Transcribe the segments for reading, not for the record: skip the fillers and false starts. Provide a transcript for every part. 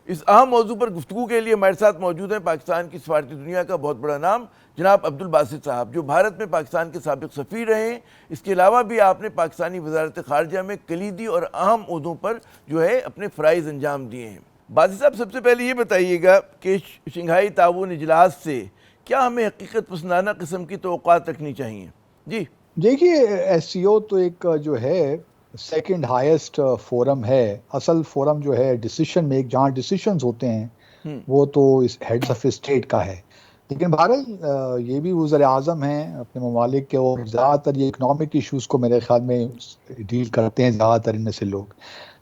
اس اہم موضوع پر گفتگو کے لیے ہمارے ساتھ موجود ہیں پاکستان کی سفارتی دنیا کا بہت بڑا نام جناب عبدالباسط صاحب، جو بھارت میں پاکستان کے سابق سفیر رہے ہیں۔ اس کے علاوہ بھی آپ نے پاکستانی وزارت خارجہ میں کلیدی اور اہم عہدوں پر جو ہے اپنے فرائض انجام دیے ہیں۔ باسط صاحب، سب سے پہلے یہ بتائیے گا کہ شنگھائی تعاون اجلاس سے کیا ہمیں حقیقت پسندانہ قسم کی توقعات رکھنی چاہیے؟ جی دیکھیے، ایس سی او تو ایک جو ہے سیکنڈ ہائیسٹ فورم ہے۔ اصل فورم جو ہے ڈیسیشن میک، جہاں ڈیسیشنز ہوتے ہیں وہ تو ہیڈز آف اسٹیٹ کا ہے، لیکن بہرحال یہ بھی وزیر اعظم ہیں اپنے ممالک کے، اور زیادہ تر یہ اکنامک ایشوز کو میرے خیال میں ڈیل کرتے ہیں زیادہ تر ان میں سے لوگ۔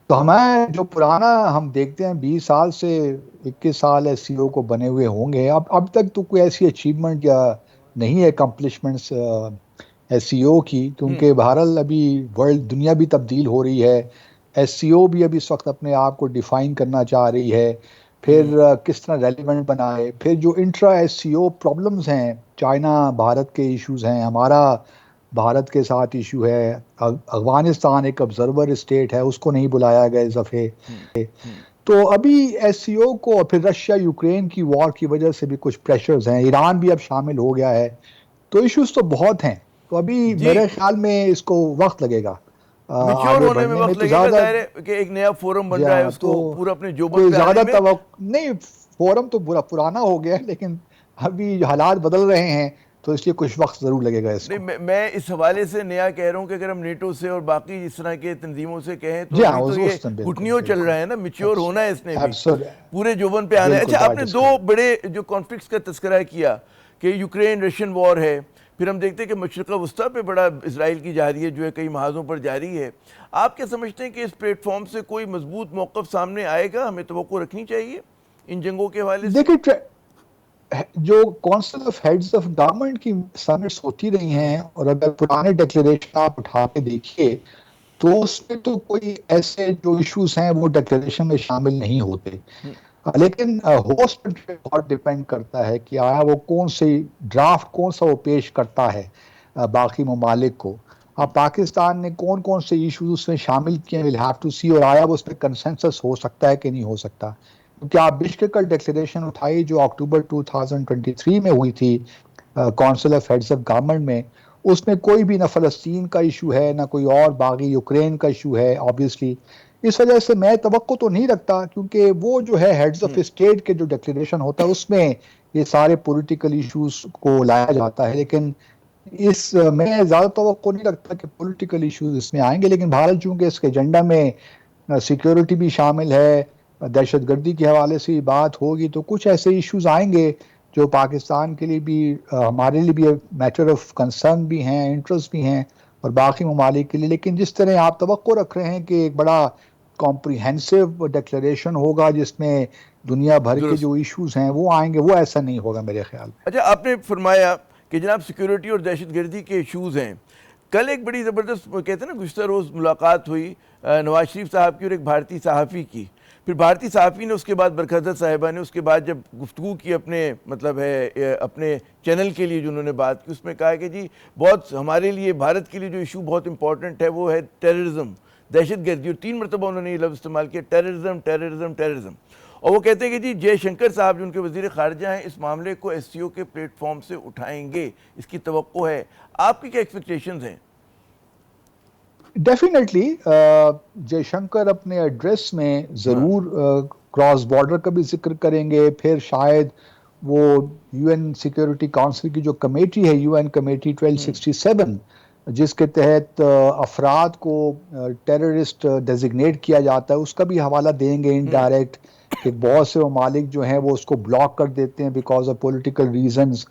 تو ہمیں جو پرانا ہم دیکھتے ہیں 20 سال سے 21 سال ایس سی او کو بنے ہوئے ہوں گے، اب تک تو کوئی ایسی اچیومنٹ یا نہیں ہے اکمپلشمنٹس ایس سی او کی، کیونکہ بہرحال ابھی ورلڈ دنیا بھی تبدیل ہو رہی ہے، ایس سی او بھی ابھی اس وقت اپنے آپ کو ڈیفائن کرنا چاہ رہی ہے، پھر کس طرح ریلیونٹ بنائے، پھر جو انٹرا ایس سی او پرابلمز ہیں، چائنا بھارت کے ایشوز ہیں، ہمارا بھارت کے ساتھ ایشو ہے، افغانستان ایک آبزرور اسٹیٹ ہے، اس کو نہیں بلایا گیا اس دفعے۔ تو ابھی ایس سی او کو، پھر رشیا یوکرین کی وار کی وجہ سے بھی کچھ پریشرز ہیں، ایران بھی اب شامل ہو گیا ہے، تو ایشوز تو بہت ہیں، تو ابھی جی، میرے خیال میں اس کو وقت لگے گا میچور آگے ہونے میں بڑھنے میں، وقت تو لگے گا، زیادہ ظاہر ہے کہ ایک نیا فورم بن رہا ہے، اس تو کو پورا اپنے جوبن کوئی پہ زیادہ آنے میں۔ توقع نہیں، فورم تو پرانا ہو گیا ہے، لیکن ابھی حالات بدل رہے ہیں، تو اس لیے کچھ وقت ضرور لگے گا اس نہیں، کو۔ میں اس حوالے سے نیا کہہ رہا ہوں کہ اگر ہم نیٹو سے اور باقی اس طرح کے تنظیموں سے کہیں تو جی ہاں، ابھی تو یہ اس نے بالکل گھٹنیوں چل بالکل رہا ہے نا، میچور ہونا ہے اس نے بھی، ایبسولوٹ پورے جوبن پہ آنا ہے۔ بالکل اچھا، آپ دیٹ نے از دو کریکٹ۔ بڑے جو کانفلکٹس کا تذکرہ کیا کہ یوکرین رشین وار ہے، پھر ہم دیکھتے ہیں کہ مشرقہ وسطیٰ پہ بڑا اسرائیل کی جارحیت جو ہے کئی محاذوں پر جاری ہے۔ آپ کیا سمجھتے ہیں کہ اس پلیٹ فارم سے کوئی مضبوط موقف سامنے آئے گا؟ ہمیں توقع رکھنی چاہیے ان جنگوں کے حوالے سے؟ دیکھیے، جو council of heads of government کی سمٹس ہوتی رہی ہیں، اور اگر پرانے ڈکلیریشن آپ اٹھا کے دیکھیے تو اس میں تو کوئی ایسے جو ایشوز ہیں وہ ڈکلیریشن میں شامل نہیں ہوتے، لیکن ہوسٹ پہ بہت ڈیپینڈ کرتا ہے کہ آیا وہ کون سی ڈرافٹ، کون سا وہ پیش کرتا ہے باقی ممالک کو۔ اب پاکستان نے کون کون سے ایشوز اس میں شامل کیے، we'll have to see، اور آیا وہ اس پہ کنسنسس ہو سکتا ہے کہ نہیں ہو سکتا، کیونکہ آپ بشکیک ڈکلیریشن اٹھائی جو اکتوبر 2023 میں ہوئی تھی council of heads of government میں، اس میں کوئی بھی نہ فلسطین کا ایشو ہے، نہ کوئی اور باقی یوکرین کا ایشو ہے آبویسلی۔ اس وجہ سے میں توقع تو نہیں رکھتا، کیونکہ وہ جو ہے ہیڈز آف اسٹیٹ کے جو ڈکلیریشن ہوتا ہے اس میں یہ سارے پولیٹیکل ایشوز کو لایا جاتا ہے، لیکن میں زیادہ توقع نہیں رکھتا کہ پولیٹیکل ایشوز اس میں آئیں گے، لیکن بھارت چونکہ اس کے ایجنڈا میں سیکیورٹی بھی شامل ہے، دہشت گردی کے حوالے سے بات ہوگی، تو کچھ ایسے ایشوز آئیں گے جو پاکستان کے لیے بھی، ہمارے لیے بھی میٹر آف کنسرن بھی ہیں، انٹرسٹ بھی ہیں، اور باقی ممالک کے لیے۔ لیکن جس طرح آپ توقع رکھ رہے ہیں کہ ایک بڑا کمپریہنسو ڈکلیریشن ہوگا جس میں دنیا بھر کے جو ایشوز ہیں وہ آئیں گے، وہ ایسا نہیں ہوگا میرے خیال میں۔ اچھا، آپ نے فرمایا کہ جناب سیکیورٹی اور دہشت گردی کے ایشوز ہیں۔ کل ایک بڑی زبردست کہتے ہیں نا، گزشتہ روز ملاقات ہوئی نواز شریف صاحب کی اور ایک بھارتی صحافی کی، پھر بھارتی صحافی نے اس کے بعد برکھزت صاحبہ نے اس کے بعد جب گفتگو کی اپنے مطلب ہے اپنے چینل کے لیے جو انہوں نے بات کی، اس میں کہا کہ جی بہت ہمارے لیے، بھارت کے لیے جو ایشو بہت امپورٹنٹ ہے وہ ہے ٹیررزم، دہشت گردی، اور 3 مرتبہ انہوں نے یہ لفظ استعمال کیا، ٹیررزم ٹیررزم ٹیررزم۔ اور وہ کہتے ہیں کہ جی جے شنکر صاحب جو ان کے وزیر خارجہ ہیں اس معاملے کو ایس سی او کے پلیٹ فارم سے اٹھائیں گے، اس کی توقع ہے۔ آپ کی کیا ایکسپیکٹیشنز ہیں؟ ڈیفینیٹلی جے شنکر اپنے ایڈریس میں ضرور کراس بارڈر کا بھی ذکر کریں گے، پھر شاید وہ یو این سیکیورٹی کونسل کی جو کمیٹی ہے، یو این کمیٹی 1267، جس کے تحت افراد کو ٹیررسٹ ڈیزگنیٹ کیا جاتا ہے، اس کا بھی حوالہ دیں گے انڈائریکٹ، کہ بہت سے ممالک جو ہیں وہ اس کو بلاک کر دیتے ہیں because of political reasons,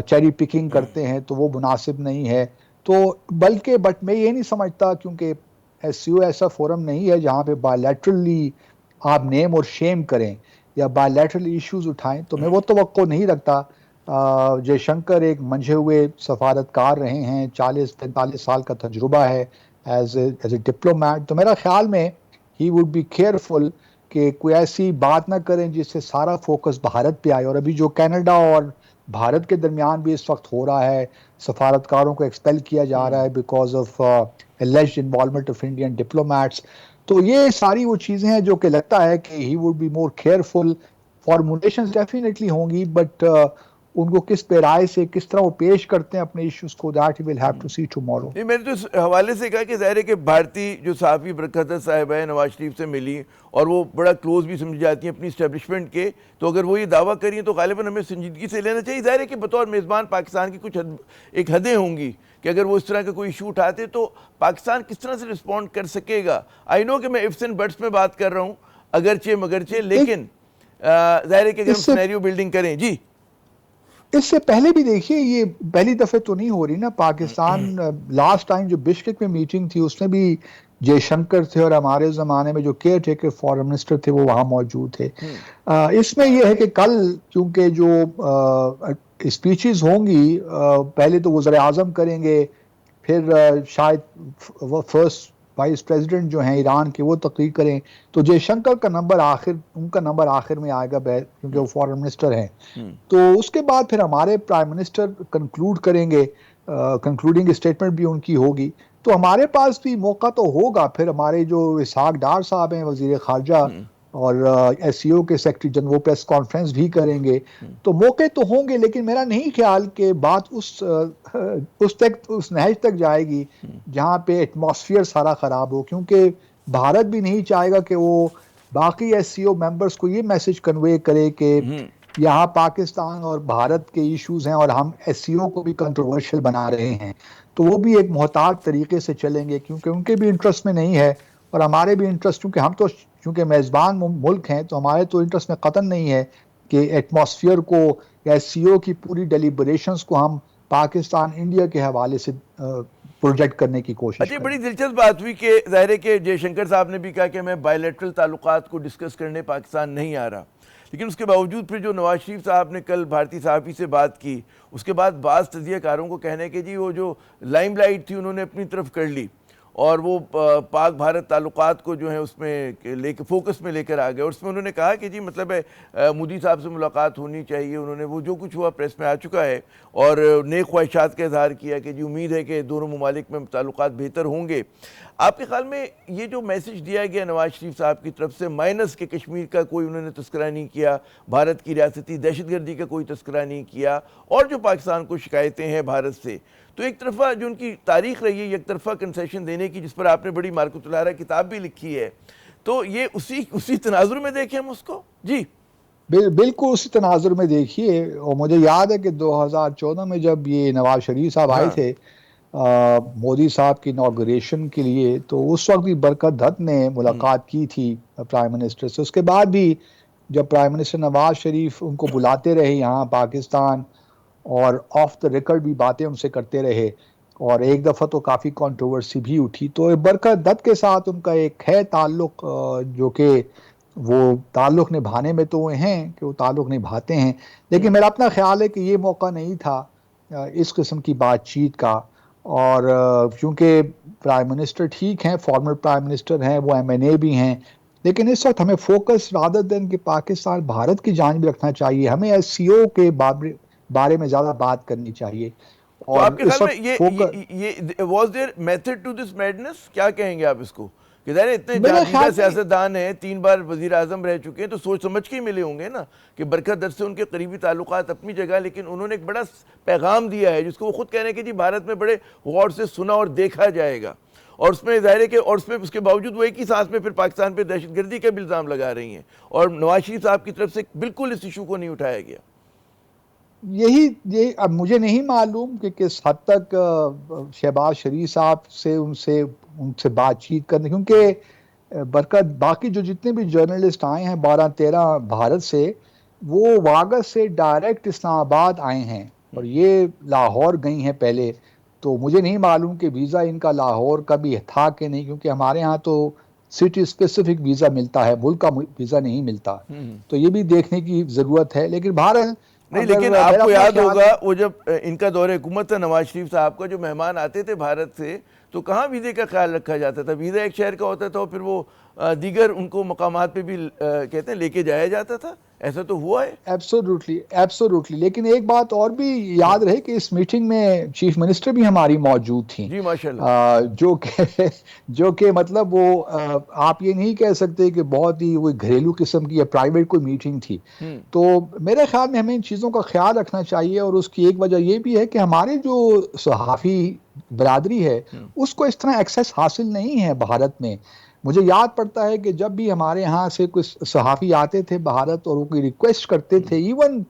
cherry picking کرتے ہیں، تو وہ مناسب نہیں ہے۔ تو بلکہ بٹ میں یہ نہیں سمجھتا، کیونکہ ایس سی او ایسا فورم نہیں ہے جہاں پہ بائیلیٹرلی آپ نیم اور شیم کریں یا بائیلیٹرل ایشوز اٹھائیں، تو میں وہ توقع نہیں رکھتا۔ جے شنکر ایک منجھے ہوئے سفارتکار رہے ہیں، 40-45 سال کا تجربہ ہے ایز اے ڈپلومیٹ، تو میرا خیال میں ہی وڈ بی کیئرفل کہ کوئی ایسی بات نہ کریں جس سے سارا فوکس بھارت پہ آئے۔ اور ابھی جو کینیڈا اور بھارت کے درمیان بھی اس وقت ہو رہا ہے، سفارتکاروں کو ایکسپیل کیا جا رہا ہے because of alleged involvement of Indian diplomats، تو یہ ساری وہ چیزیں ہیں جو کہ لگتا ہے کہ he would be more careful. Formulations definitely ہوں گی بٹ ان کو کس پیرائے سے کس طرح وہ پیش کرتے ہیں اپنے ایشوز کو, that we will have to see tomorrow. میں نے تو اس حوالے سے کہا کہ ظاہر ہے کہ بھارتی جو صحافی برکت صاحبہ ہے نواز شریف سے ملی اور وہ بڑا کلوز بھی سمجھ جاتی ہیں اپنی اسٹیبلشمنٹ کے, تو اگر وہ یہ دعویٰ کریں تو غالباً ہمیں سنجیدگی سے لینا چاہیے. ظاہر ہے کہ بطور میزبان پاکستان کی کچھ ایک حدیں ہوں گی کہ اگر وہ اس طرح کا کوئی ایشو اٹھاتے تو پاکستان کس طرح سے رسپونڈ کر سکے گا. آئی نو کہ میں ifs and buts میں بات کر رہا ہوں اگرچہ مگرچہ, لیکن ظاہر ہے کہ اگر ہم سینیریو بلڈنگ کریں. جی اس سے پہلے بھی دیکھیے, یہ پہلی دفعہ تو نہیں ہو رہی نا. پاکستان لاسٹ ٹائم جو بشکک میں میٹنگ تھی اس میں بھی جے شنکر تھے اور ہمارے زمانے میں جو کیئر ٹیکر فارن منسٹر تھے وہ وہاں موجود تھے. اس میں یہ ہے کہ کل کیونکہ جو اسپیچز ہوں گی پہلے تو وزیر اعظم کریں گے, پھر شاید فرسٹ وائس پریزیڈنٹ جو ہیں ایران کے وہ تقریر کریں, تو جے شنکر کا نمبر ان کا نمبر آخر میں آئے گا کیونکہ وہ فارن منسٹر ہیں. تو اس کے بعد پھر ہمارے پرائم منسٹر کنکلوڈ کریں گے, کنکلوڈنگ اسٹیٹمنٹ بھی ان کی ہوگی. تو ہمارے پاس بھی موقع تو ہوگا. پھر ہمارے جو اسحاق ڈار صاحب ہیں وزیر خارجہ اور ایس سی او کے سیکرٹری جنرل وہ پریس کانفرنس بھی کریں گے, تو موقع تو ہوں گے. لیکن میرا نہیں خیال کہ بات اس نہج تک جائے گی جہاں پہ ایٹماسفیئر سارا خراب ہو, کیونکہ بھارت بھی نہیں چاہے گا کہ وہ باقی ایس سی او ممبرس کو یہ میسج کنوے کرے کہ یہاں پاکستان اور بھارت کے ایشوز ہیں اور ہم ایس سی او کو بھی کنٹروورشل بنا رہے ہیں. تو وہ بھی ایک محتاط طریقے سے چلیں گے کیونکہ ان کے بھی انٹرسٹ میں نہیں ہے اور ہمارے بھی انٹرسٹ, کیونکہ ہم تو چونکہ میزبان ملک ہیں تو ہمارے تو انٹرسٹ میں قطعاً نہیں ہے کہ ایٹماسفیئر کو ایس سی او کی پوری ڈیلیبریشنز کو ہم پاکستان انڈیا کے حوالے سے پروجیکٹ کرنے کی کوشش اچھا, بڑی دلچسپ بات ہوئی کہ ظاہر ہے کہ جے شنکر صاحب نے بھی کہا کہ میں بائی لیٹرل تعلقات کو ڈسکس کرنے پاکستان نہیں آ رہا, لیکن اس کے باوجود پھر جو نواز شریف صاحب نے کل بھارتی صحافی سے بات کی اس کے بعد بعض تجزیہ کاروں کو کہنے کہ جی وہ جو لائم لائٹ تھی انہوں نے اپنی طرف کر لی اور وہ پاک بھارت تعلقات کو جو ہے اس میں لے کے فوکس میں لے کر آ گئے. اور اس میں انہوں نے کہا کہ جی مطلب ہے مودی صاحب سے ملاقات ہونی چاہیے. انہوں نے وہ جو کچھ ہوا پریس میں آ چکا ہے اور نیک خواہشات کا اظہار کیا کہ جی امید ہے کہ دونوں ممالک میں تعلقات بہتر ہوں گے. آپ کے خیال میں یہ جو میسج دیا گیا نواز شریف صاحب کی طرف سے, مائنس کہ کشمیر کا کوئی انہوں نے تذکرہ نہیں کیا, بھارت کی ریاستی دہشت گردی کا کوئی تذکرہ نہیں کیا, اور جو پاکستان کو شکایتیں ہیں بھارت سے, تو ایک طرفہ جو ان کی تاریخ رہی ہے یک طرفہ کنسیشن دینے کی جس پر آپ نے بڑی مارکت الارا کتاب بھی لکھی ہے, تو یہ اسی تناظر میں دیکھیں ہم اس کو. جی بالکل اسی تناظر میں دیکھیے. اور مجھے یاد ہے کہ 2014 میں جب یہ نواز شریف صاحب آئے تھے مودی صاحب کی انوگریشن کے لیے, تو اس وقت بھی برکت دت نے ملاقات کی تھی پرائم منسٹر سے. اس کے بعد بھی جب پرائم منسٹر نواز شریف ان کو بلاتے رہے یہاں پاکستان اور آف دا ریکارڈ بھی باتیں ان سے کرتے رہے, اور ایک دفعہ تو کافی کنٹروورسی بھی اٹھی. تو برکت دت کے ساتھ ان کا ایک ہے تعلق جو کہ وہ تعلق نبھانے میں تو وہ ہیں کہ وہ تعلق نبھاتے ہیں, لیکن میرا اپنا خیال ہے کہ یہ موقع نہیں تھا اس قسم کی بات چیت کا. اور چونکہ پرائم منسٹر ٹھیک ہیں, فارمر پرائم منسٹر ہیں, وہ ایم این اے بھی ہیں, لیکن اس وقت ہمیں فوکس رادر دین کہ پاکستان بھارت کی جانب رکھنا چاہیے. ہمیں ایس سی او کے بارے میں زیادہ بات کرنی چاہیے. تو آپ کے خیال میں یہ was their method to this madness, کیا کہیں گے آپ اس کو کہ ظاہر اتنے جانبدار سیاستدان ہیں, 3 بار وزیر اعظم رہ چکے ہیں, تو سوچ سمجھ کے ہی ملے ہوں گے نا کہ برکت دت سے ان کے قریبی تعلقات اپنی جگہ, لیکن انہوں نے ایک بڑا پیغام دیا ہے جس کو وہ خود کہنے کہ جی بھارت میں بڑے غور سے سنا اور دیکھا جائے گا, اور اس میں ظاہر ہے کہ اور اس کے باوجود وہ ایک ہی سانس میں پھر پاکستان پہ دہشت گردی کا بھی الزام لگا رہی ہیں, اور نواز شریف صاحب کی طرف سے بالکل اس ایشو کو نہیں اٹھایا گیا. یہی اب مجھے نہیں معلوم کہ کس حد تک شہباز شریف صاحب سے ان سے بات چیت کرنے, کیونکہ برکت باقی جو جتنے بھی جرنلسٹ آئے ہیں 12-13 بھارت سے, وہ واگس سے ڈائریکٹ اسلام آباد آئے ہیں اور یہ لاہور گئی ہیں پہلے. تو مجھے نہیں معلوم کہ ویزا ان کا لاہور کا بھی تھا کہ نہیں, کیونکہ ہمارے ہاں تو سٹی اسپیسیفک ویزا ملتا ہے, ملک کا ویزا نہیں ملتا. تو یہ بھی دیکھنے کی ضرورت ہے. لیکن بہرحال نہیں, لیکن آپ کو یاد ہوگا وہ جب ان کا دور حکومت تھا نواز شریف صاحب کا, جو مہمان آتے تھے بھارت سے تو کہاں ویزے کا خیال رکھا جاتا تھا؟ ویزا ایک شہر کا ہوتا تھا اور پھر وہ دیگر ان کو مقامات پہ بھی کہتے ہیں لے کے جایا جاتا تھا. ایسا تو ہوا ہے. ایبسولوٹلی. لیکن ایک بات اور بھی یاد رہے کہ اس میٹنگ میں چیف منسٹر بھی ہماری موجود تھیں. جی ماشاء اللہ. جو کہ مطلب وہ آپ یہ نہیں کہہ سکتے کہ بہت ہی وہ گھریلو قسم کی یا پرائیویٹ کوئی میٹنگ تھی. تو میرے خیال میں ہمیں ان چیزوں کا خیال رکھنا چاہیے، اور اس کی ایک وجہ یہ بھی ہے کہ ہمارے جو صحافی برادری ہے اس کو اس طرح ایکسیس حاصل نہیں ہے بھارت میں. مجھے یاد پڑتا ہے کہ جب بھی ہمارے ہاں سے کچھ صحافی آتے تھے بھارت اور وہ کوئی ریکویسٹ کرتے تھے ایون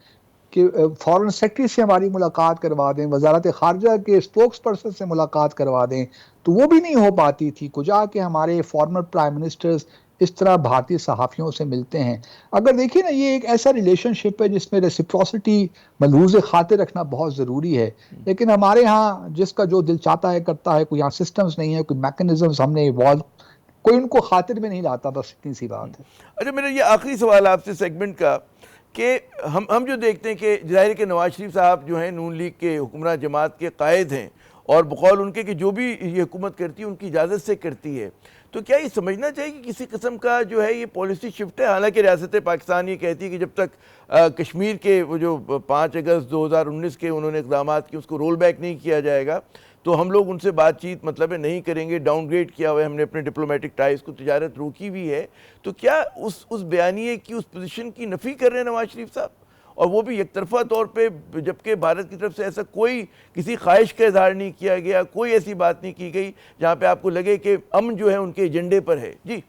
کہ فارن سیکرٹری سے ہماری ملاقات کروا دیں، وزارت خارجہ کے سپوکس پرسن سے ملاقات کروا دیں، تو وہ بھی نہیں ہو پاتی تھی. کجا کہ ہمارے فارمر پرائم منسٹرز اس طرح بھارتی صحافیوں سے ملتے ہیں. اگر دیکھیں نا، یہ ایک ایسا ریلیشن شپ ہے جس میں ریسیپروسٹی ملحوظ خاطر رکھنا بہت ضروری ہے. لیکن ہمارے ہاں جس کا جو دل چاہتا ہے کرتا ہے، کوئی یہاں سسٹمز نہیں ہے، کوئی میکنزمز ہم نے ایوالو، کوئی ان کو خاطر میں نہیں لاتا. بس اتنی سی بات ہے. اچھا، میرا یہ آخری سوال آپ سے سیگمنٹ کا کہ ہم جو دیکھتے ہیں کہ ظاہر کہ نواز شریف صاحب جو ہیں نون لیگ کے حکمراں جماعت کے قائد ہیں، اور بقول ان کے کہ جو بھی یہ حکومت کرتی ہے ان کی اجازت سے کرتی ہے، تو کیا یہ سمجھنا چاہیے کہ کسی قسم کا جو ہے یہ پالیسی شفٹ ہے؟ حالانکہ ریاست پاکستان یہ کہتی ہے کہ جب تک کشمیر کے وہ جو 5 اگست 2019 کے انہوں نے اقدامات کیے اس کو رول بیک نہیں کیا جائے گا تو ہم لوگ ان سے بات چیت مطلب نہیں کریں گے. ڈاؤن گریڈ کیا ہوا ہے ہم نے اپنے ڈپلومیٹک ٹائز کو، تجارت روکی بھی ہے. تو کیا اس بیانیے کی، اس پوزیشن کی نفی کر رہے ہیں نواز شریف صاحب؟ اور وہ بھی یک طرفہ طور پہ، جبکہ بھارت کی طرف سے ایسا کوئی کسی خواہش کا اظہار نہیں کیا گیا، کوئی ایسی بات نہیں کی گئی جہاں پہ آپ کو لگے کہ امن جو ہے ان کے ایجنڈے پر ہے. جی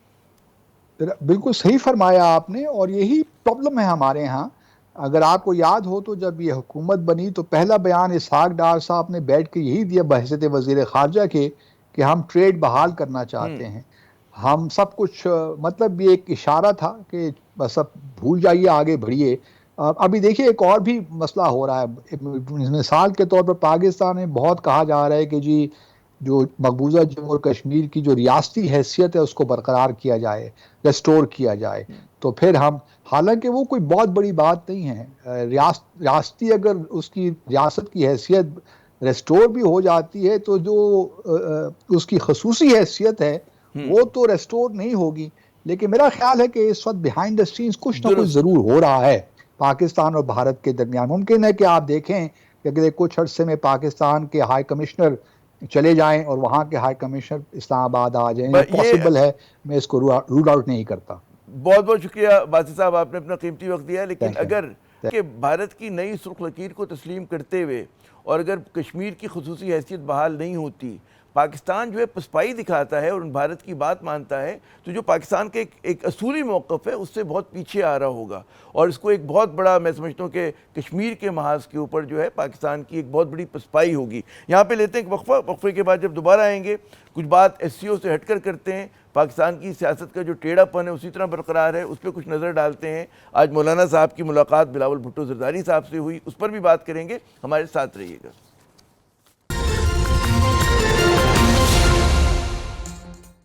بالکل صحیح فرمایا آپ نے، اور یہی پرابلم ہے ہمارے ہاں. اگر آپ کو یاد ہو تو جب یہ حکومت بنی تو پہلا بیان اسحاق ڈار صاحب نے بیٹھ کے یہی دیا بحیثیت وزیر خارجہ کے کہ ہم ٹریڈ بحال کرنا چاہتے ہیں. ہم سب کچھ مطلب یہ ایک اشارہ تھا کہ بس اب بھول جائیے، آگے بڑھیے. ابھی دیکھیے ایک اور بھی مسئلہ ہو رہا ہے. مثال کے طور پر پاکستان میں بہت کہا جا رہا ہے کہ جی جو مقبوضہ جموں اور کشمیر کی جو ریاستی حیثیت ہے اس کو برقرار کیا جائے، ریسٹور کیا جائے. تو پھر ہم، حالانکہ وہ کوئی بہت بڑی بات نہیں ہے، ریاستی اگر اس کی ریاست کی حیثیت ریسٹور بھی ہو جاتی ہے تو جو اس کی خصوصی حیثیت ہے وہ تو ریسٹور نہیں ہوگی. لیکن میرا خیال ہے کہ اس وقت بیہائنڈ دا سینز کچھ نہ کچھ ضرور ہو رہا ہے پاکستان اور بھارت کے درمیان. ممکن ہے کہ آپ دیکھیں کہ اگلے کچھ عرصے میں پاکستان کے ہائی کمشنر چلے جائیں اور وہاں کے ہائی کمشنر اسلام آباد آ جائیں. یہ پاسبل ہے، میں اس کو رول آؤٹ نہیں کرتا. بہت بہت شکریہ باسط صاحب، آپ نے اپنا قیمتی وقت دیا. لیکن اگر کہ بھارت کی نئی سرخ لکیر کو تسلیم کرتے ہوئے اور اگر کشمیر کی خصوصی حیثیت بحال نہیں ہوتی، پاکستان جو ہے پسپائی دکھاتا ہے اور بھارت کی بات مانتا ہے، تو جو پاکستان کے ایک اصولی موقف ہے اس سے بہت پیچھے آ رہا ہوگا. اور اس کو ایک بہت بڑا، میں سمجھتا ہوں کہ کشمیر کے محاذ کے اوپر جو ہے پاکستان کی ایک بہت بڑی پسپائی ہوگی. یہاں پہ لیتے ہیں ایک وقفہ. وقفے کے بعد جب دوبارہ آئیں گے کچھ بات ایس سی او سے ہٹ کر کرتے ہیں. پاکستان کی سیاست کا جو ٹیڑھا پن ہے اسی طرح برقرار ہے، اس پہ کچھ نظر ڈالتے ہیں. آج مولانا صاحب کی ملاقات بلاول بھٹو زرداری صاحب سے ہوئی، اس پر بھی بات کریں گے. ہمارے ساتھ رہیے گا.